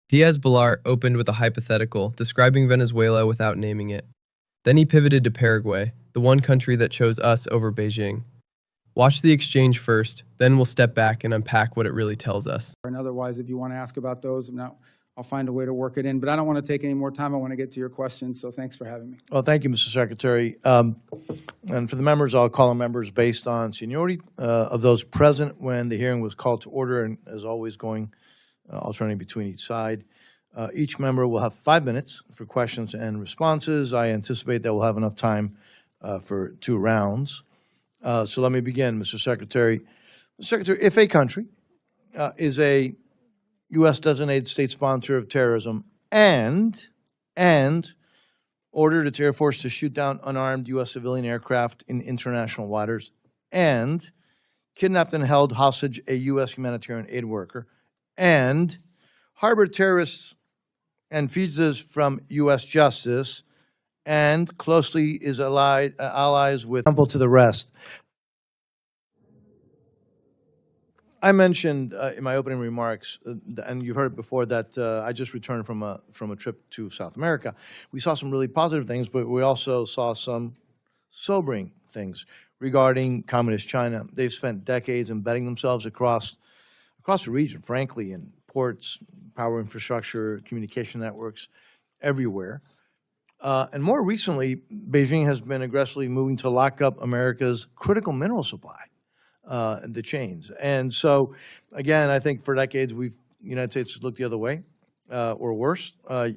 Diaz Balart opened with a hypothetical describing Venezuela without naming it. Then he pivoted to Paraguay, the one country that chose us over Beijing. Watch the exchange first, then we'll step back and unpack what it really tells us. And otherwise, if you want to ask about those, I'll find a way to work it in. But I don't want to take any more time. I want to get to your questions, so thanks for having me. Well, thank you, Mr. Secretary. And for the members, I'll call them members based on seniority of those present when the hearing was called to order, and as always, alternating between each side. Each member will have 5 minutes for questions and responses. I anticipate that we'll have enough time for 2 rounds. So let me begin, Mr. Secretary. Mr. Secretary, if a country is a U.S. designated state sponsor of terrorism and ordered its Air Force to shoot down unarmed U.S. civilian aircraft in international waters and kidnapped and held hostage a U.S. humanitarian aid worker and harbored terrorists and fugitives from U.S. justice and closely is allies with example to the rest. I mentioned in my opening remarks, and you've heard it before, that I just returned from a trip to South America. We saw some really positive things, but we also saw some sobering things regarding Communist China. They've spent decades embedding themselves across the region, frankly, in ports, power infrastructure, communication networks, everywhere. And more recently, Beijing has been aggressively moving to lock up America's critical mineral supply. The chains. And so, again, I think for decades, the United States has looked the other way, or worse.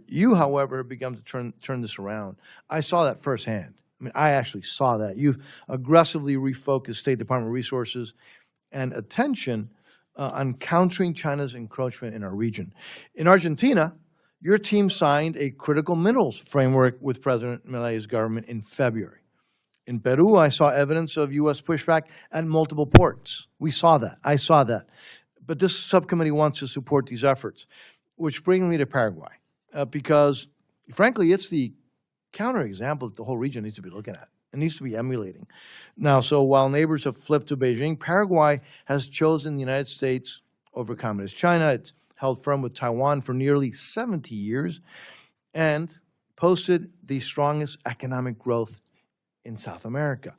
You, however, have begun to turn this around. I saw that firsthand. I mean, I actually saw that. You've aggressively refocused State Department resources and attention on countering China's encroachment in our region. In Argentina, your team signed a critical minerals framework with President Milei's government in February. In Peru, I saw evidence of U.S. pushback at multiple ports. We saw that. I saw that. But this subcommittee wants to support these efforts, which brings me to Paraguay, because, frankly, it's the counterexample that the whole region needs to be looking at. It needs to be emulating. Now, so while neighbors have flipped to Beijing, Paraguay has chosen the United States over Communist China. It's held firm with Taiwan for nearly 70 years and posted the strongest economic growth in South America.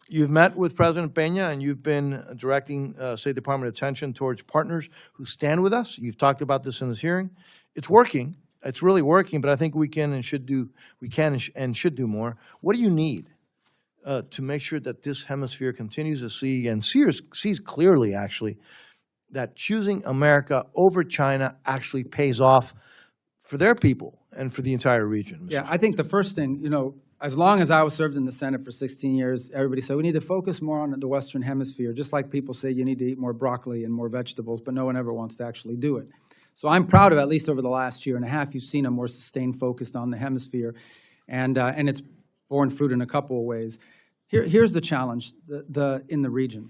You've met with President Peña, and you've been directing State Department attention towards partners who stand with us. You've talked about this in this hearing. It's working. It's really working, but I think we can and should do more. What do you need to make sure that this hemisphere continues to see and sees clearly, actually, that choosing America over China actually pays off for their people and for the entire region? Yeah, I think the first thing, as long as I was served in the Senate for 16 years, everybody said we need to focus more on the Western Hemisphere, just like people say you need to eat more broccoli and more vegetables, but no one ever wants to actually do it. So I'm proud of, at least over the last year and a half, you've seen a more sustained focus on the hemisphere, and it's borne fruit in a couple of ways. Here's the challenge in the region.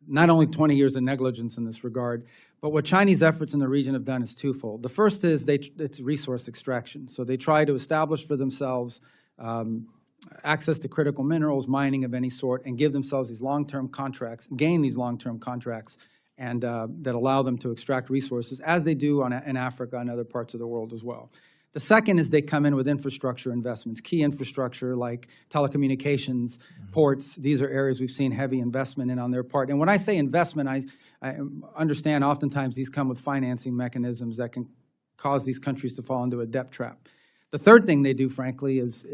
Not only 20 years of negligence in this regard, but what Chinese efforts in the region have done is twofold. The first is it's resource extraction. So they try to establish for themselves access to critical minerals, mining of any sort, and give themselves these long-term contracts, gain these long-term contracts, and that allow them to extract resources, as they do in Africa and other parts of the world as well. The second is they come in with infrastructure investments, key infrastructure like telecommunications, ports. These are areas we've seen heavy investment in on their part. And when I say investment, I understand oftentimes these come with financing mechanisms that can cause these countries to fall into a debt trap. The third thing they do, frankly, is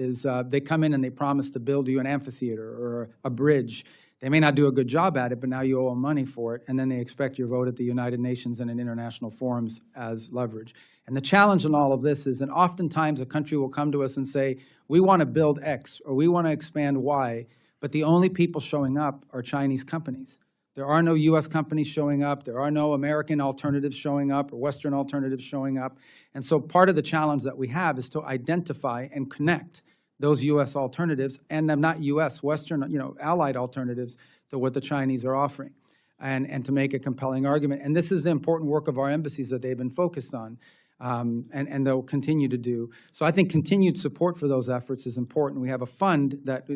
they come in and they promise to build you an amphitheater or a bridge. They may not do a good job at it, but now you owe them money for it, and then they expect your vote at the United Nations and in international forums as leverage. And the challenge in all of this is that oftentimes a country will come to us and say, we want to build X or we want to expand Y, but the only people showing up are Chinese companies. There are no U.S. companies showing up. There are no American alternatives showing up or Western alternatives showing up. And so part of the challenge that we have is to identify and connect those U.S. alternatives and not U.S., Western, allied alternatives to what the Chinese are offering, and to make a compelling argument. And this is the important work of our embassies that they've been focused on. and they'll continue to do. So I think continued support for those efforts is important. We have a fund that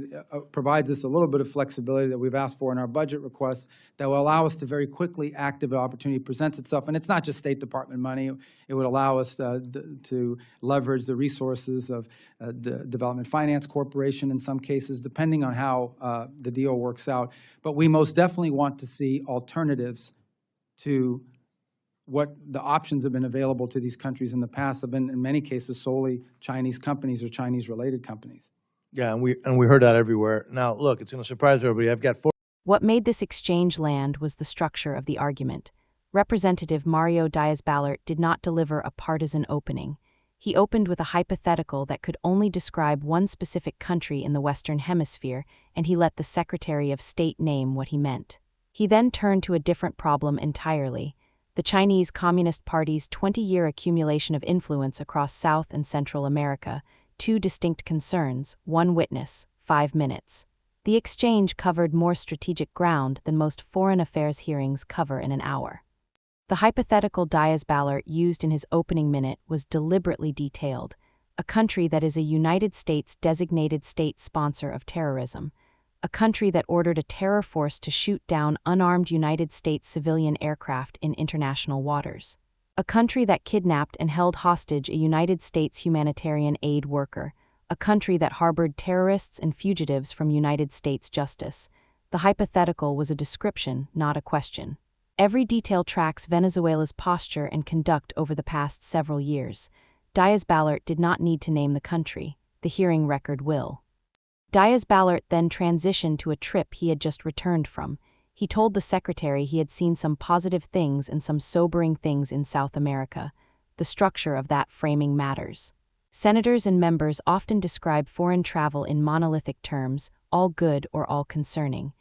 provides us a little bit of flexibility that we've asked for in our budget requests that will allow us to very quickly act if an opportunity presents itself. And it's not just State Department money. It would allow us to leverage the resources of the Development Finance Corporation in some cases, depending on how the deal works out. But we most definitely want to see alternatives to what the options have been available to these countries in the past have been, in many cases, solely Chinese companies or Chinese-related companies. Yeah, and we heard that everywhere. Now, look, it's going to surprise everybody. I've got 4. What made this exchange land was the structure of the argument. Representative Mario Diaz Balart did not deliver a partisan opening. He opened with a hypothetical that could only describe one specific country in the Western Hemisphere, and he let the Secretary of State name what he meant. He then turned to a different problem entirely: the Chinese Communist Party's 20-year accumulation of influence across South and Central America, 2 distinct concerns, 1 witness, 5 minutes. The exchange covered more strategic ground than most foreign affairs hearings cover in an hour. The hypothetical Diaz Balart used in his opening minute was deliberately detailed: a country that is a United States designated state sponsor of terrorism, a country that ordered a terror force to shoot down unarmed United States civilian aircraft in international waters, a country that kidnapped and held hostage a United States humanitarian aid worker, a country that harbored terrorists and fugitives from United States justice. The hypothetical was a description, not a question. Every detail tracks Venezuela's posture and conduct over the past several years. Diaz Balart did not need to name the country. The hearing record will. Diaz Balart then transitioned to a trip he had just returned from. He told the secretary he had seen some positive things and some sobering things in South America. The structure of that framing matters. Senators and members often describe foreign travel in monolithic terms, all good or all concerning.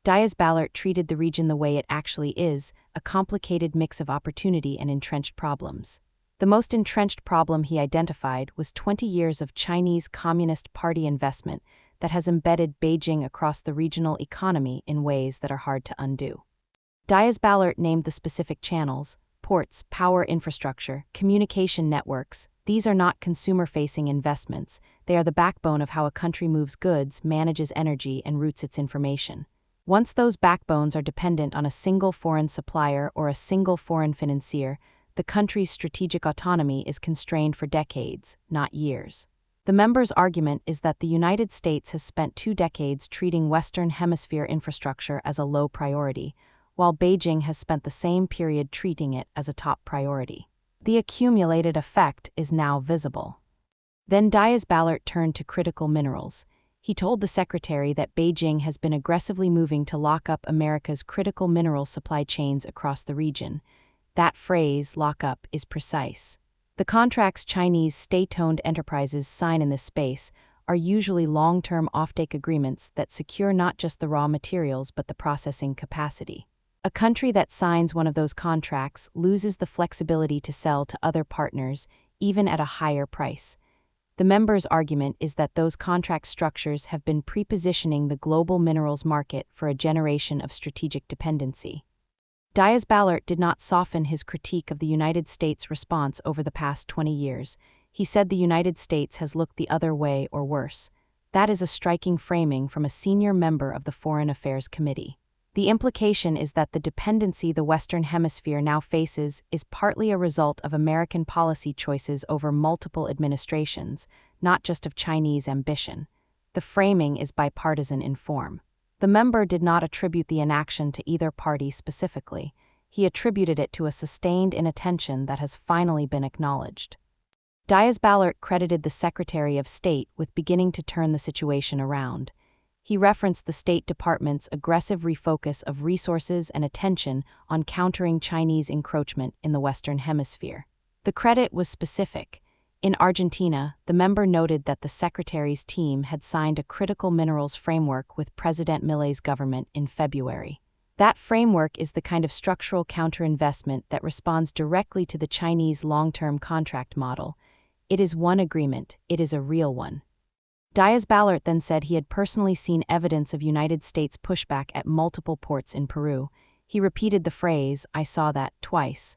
Diaz Balart treated the region the way it actually is, a complicated mix of opportunity and entrenched problems. The most entrenched problem he identified was 20 years of Chinese Communist Party investment that has embedded Beijing across the regional economy in ways that are hard to undo. Diaz Balart named the specific channels: ports, power infrastructure, communication networks. These are not consumer-facing investments. They are the backbone of how a country moves goods, manages energy, and routes its information. Once those backbones are dependent on a single foreign supplier or a single foreign financier, the country's strategic autonomy is constrained for decades, not years. The member's argument is that the United States has spent 2 decades treating Western Hemisphere infrastructure as a low priority, while Beijing has spent the same period treating it as a top priority. The accumulated effect is now visible. Then Diaz Balart turned to critical minerals. He told the secretary that Beijing has been aggressively moving to lock up America's critical mineral supply chains across the region. That phrase, lock up, is precise. The contracts Chinese state-owned enterprises sign in this space are usually long-term offtake agreements that secure not just the raw materials but the processing capacity. A country that signs one of those contracts loses the flexibility to sell to other partners, even at a higher price. The member's argument is that those contract structures have been prepositioning the global minerals market for a generation of strategic dependency. Diaz Balart did not soften his critique of the United States' response over the past 20 years. He said the United States has looked the other way or worse. That is a striking framing from a senior member of the Foreign Affairs Committee. The implication is that the dependency the Western Hemisphere now faces is partly a result of American policy choices over multiple administrations, not just of Chinese ambition. The framing is bipartisan in form. The member did not attribute the inaction to either party specifically. He attributed it to a sustained inattention that has finally been acknowledged. Diaz Balart credited the Secretary of State with beginning to turn the situation around. He referenced the State Department's aggressive refocus of resources and attention on countering Chinese encroachment in the Western Hemisphere. The credit was specific. In Argentina, the member noted that the Secretary's team had signed a critical minerals framework with President Milei's government in February. That framework is the kind of structural counterinvestment that responds directly to the Chinese long-term contract model. It is one agreement, it is a real one. Diaz Balart then said he had personally seen evidence of United States pushback at multiple ports in Peru. He repeated the phrase, "I saw that," twice.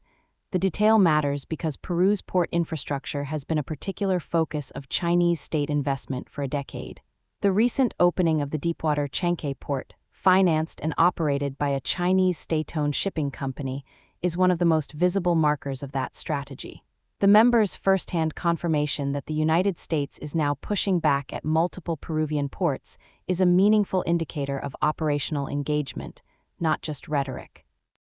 The detail matters because Peru's port infrastructure has been a particular focus of Chinese state investment for a decade. The recent opening of the deepwater Chenke port, financed and operated by a Chinese state-owned shipping company, is one of the most visible markers of that strategy. The members' first-hand confirmation that the United States is now pushing back at multiple Peruvian ports is a meaningful indicator of operational engagement, not just rhetoric.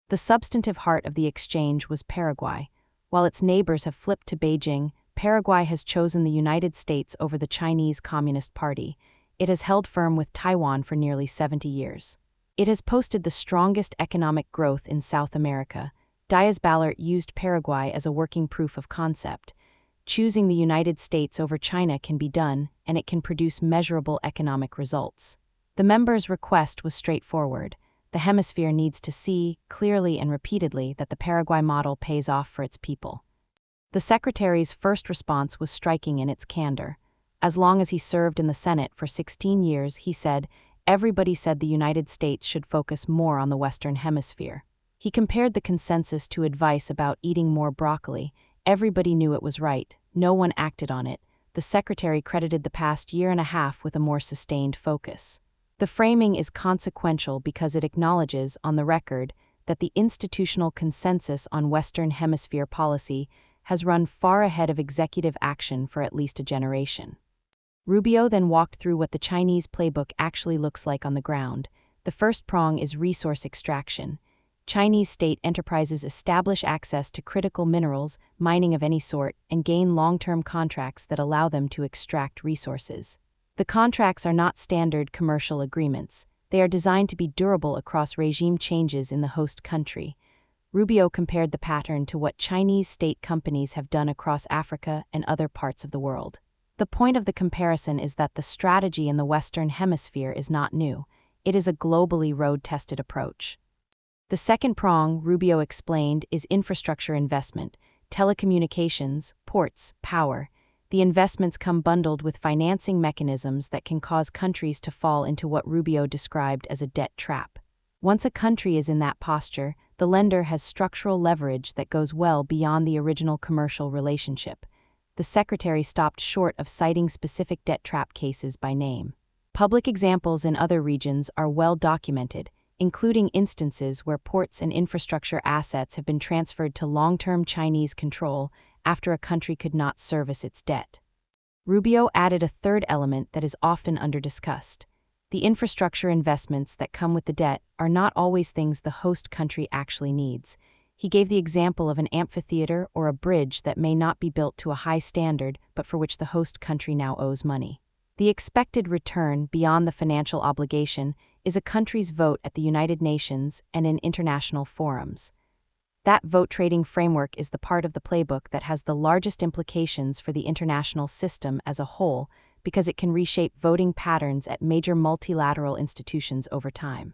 The substantive heart of the exchange was Paraguay. While its neighbors have flipped to Beijing, Paraguay has chosen the United States over the Chinese Communist Party. It has held firm with Taiwan for nearly 70 years. It has posted the strongest economic growth in South America. Diaz Balart used Paraguay as a working proof of concept. Choosing the United States over China can be done, and it can produce measurable economic results. The members' request was straightforward. The hemisphere needs to see, clearly and repeatedly, that the Paraguay model pays off for its people. The Secretary's first response was striking in its candor. As long as he served in the Senate for 16 years, he said, everybody said the United States should focus more on the Western Hemisphere. He compared the consensus to advice about eating more broccoli. Everybody knew it was right. No one acted on it. The Secretary credited the past year and a half with a more sustained focus. The framing is consequential because it acknowledges, on the record, that the institutional consensus on Western Hemisphere policy has run far ahead of executive action for at least a generation. Rubio then walked through what the Chinese playbook actually looks like on the ground. The first prong is resource extraction. Chinese state enterprises establish access to critical minerals, mining of any sort, and gain long-term contracts that allow them to extract resources. The contracts are not standard commercial agreements. They are designed to be durable across regime changes in the host country. Rubio compared the pattern to what Chinese state companies have done across Africa and other parts of the world. The point of the comparison is that the strategy in the Western Hemisphere is not new. It is a globally road-tested approach. The second prong, Rubio explained, is infrastructure investment, telecommunications, ports, power. The investments come bundled with financing mechanisms that can cause countries to fall into what Rubio described as a debt trap. Once a country is in that posture, the lender has structural leverage that goes well beyond the original commercial relationship. The Secretary stopped short of citing specific debt trap cases by name. Public examples in other regions are well documented, including instances where ports and infrastructure assets have been transferred to long-term Chinese control after a country could not service its debt. Rubio added a third element that is often under-discussed. The infrastructure investments that come with the debt are not always things the host country actually needs. He gave the example of an amphitheater or a bridge that may not be built to a high standard, but for which the host country now owes money. The expected return beyond the financial obligation is a country's vote at the United Nations and in international forums. That vote-trading framework is the part of the playbook that has the largest implications for the international system as a whole, because it can reshape voting patterns at major multilateral institutions over time.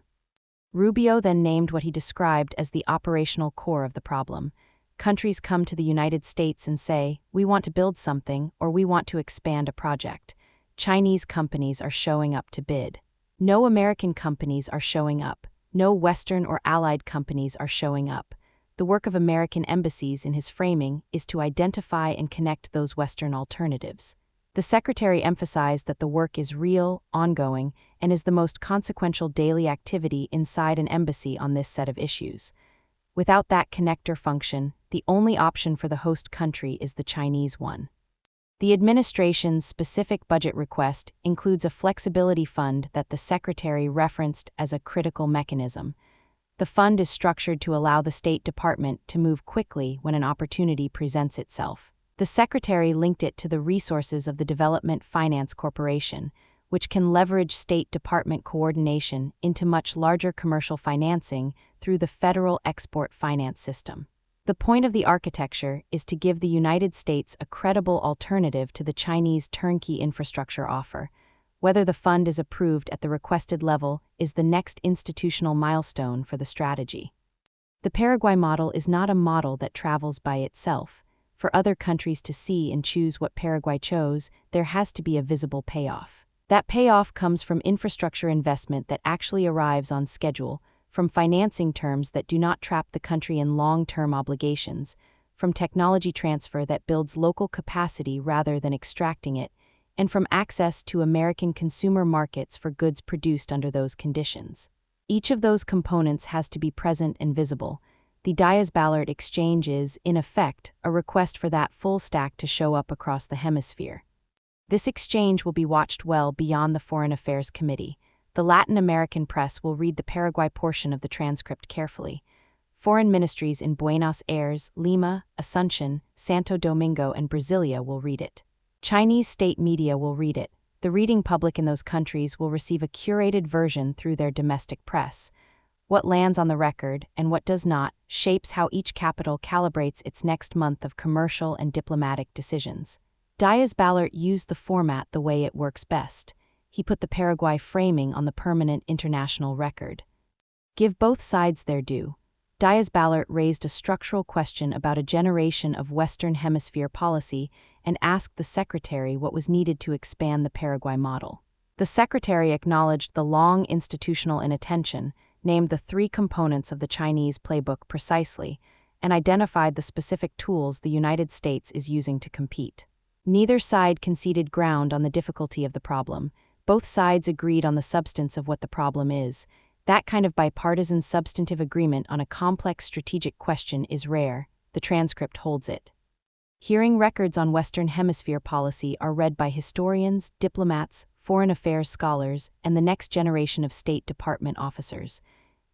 Rubio then named what he described as the operational core of the problem. Countries come to the United States and say, we want to build something, or we want to expand a project. Chinese companies are showing up to bid. No American companies are showing up. No Western or allied companies are showing up. The work of American embassies in his framing is to identify and connect those Western alternatives. The Secretary emphasized that the work is real, ongoing, and is the most consequential daily activity inside an embassy on this set of issues. Without that connector function, the only option for the host country is the Chinese one. The administration's specific budget request includes a flexibility fund that the Secretary referenced as a critical mechanism. The fund is structured to allow the State Department to move quickly when an opportunity presents itself. The Secretary linked it to the resources of the Development Finance Corporation, which can leverage State Department coordination into much larger commercial financing through the federal export finance system. The point of the architecture is to give the United States a credible alternative to the Chinese turnkey infrastructure offer. Whether the fund is approved at the requested level is the next institutional milestone for the strategy. The Paraguay model is not a model that travels by itself. For other countries to see and choose what Paraguay chose, there has to be a visible payoff. That payoff comes from infrastructure investment that actually arrives on schedule, from financing terms that do not trap the country in long-term obligations, from technology transfer that builds local capacity rather than extracting it, and from access to American consumer markets for goods produced under those conditions. Each of those components has to be present and visible. The Diaz Balart exchange is, in effect, a request for that full stack to show up across the hemisphere. This exchange will be watched well beyond the Foreign Affairs Committee. The Latin American press will read the Paraguay portion of the transcript carefully. Foreign ministries in Buenos Aires, Lima, Asunción, Santo Domingo, and Brasilia will read it. Chinese state media will read it. The reading public in those countries will receive a curated version through their domestic press. What lands on the record and what does not shapes how each capital calibrates its next month of commercial and diplomatic decisions. Diaz Balart used the format the way it works best. He put the Paraguay framing on the permanent international record. Give both sides their due. Diaz Balart raised a structural question about a generation of Western Hemisphere policy and asked the Secretary what was needed to expand the Paraguay model. The Secretary acknowledged the long institutional inattention, named the three components of the Chinese playbook precisely, and identified the specific tools the United States is using to compete. Neither side conceded ground on the difficulty of the problem. Both sides agreed on the substance of what the problem is. That kind of bipartisan substantive agreement on a complex strategic question is rare. The transcript holds it. Hearing records on Western Hemisphere policy are read by historians, diplomats, foreign affairs scholars, and the next generation of State Department officers.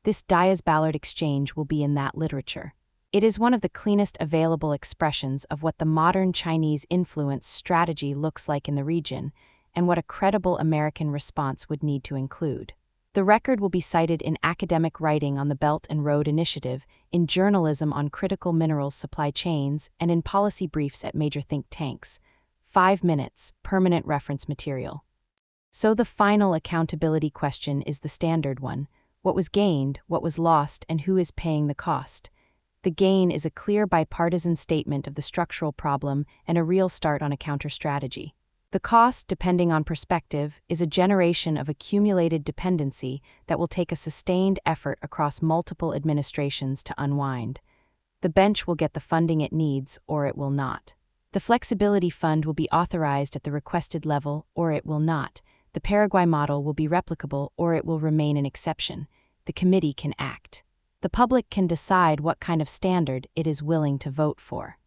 This Diaz Balart exchange will be in that literature. It is one of the cleanest available expressions of what the modern Chinese influence strategy looks like in the region, and what a credible American response would need to include. The record will be cited in academic writing on the Belt and Road Initiative, in journalism on critical minerals supply chains, and in policy briefs at major think tanks. 5 minutes, permanent reference material. So the final accountability question is the standard one. What was gained, what was lost, and who is paying the cost? The gain is a clear bipartisan statement of the structural problem and a real start on a counter-strategy. The cost, depending on perspective, is a generation of accumulated dependency that will take a sustained effort across multiple administrations to unwind. The bench will get the funding it needs, or it will not. The flexibility fund will be authorized at the requested level, or it will not. The Paraguay model will be replicable, or it will remain an exception. The committee can act. The public can decide what kind of standard it is willing to vote for.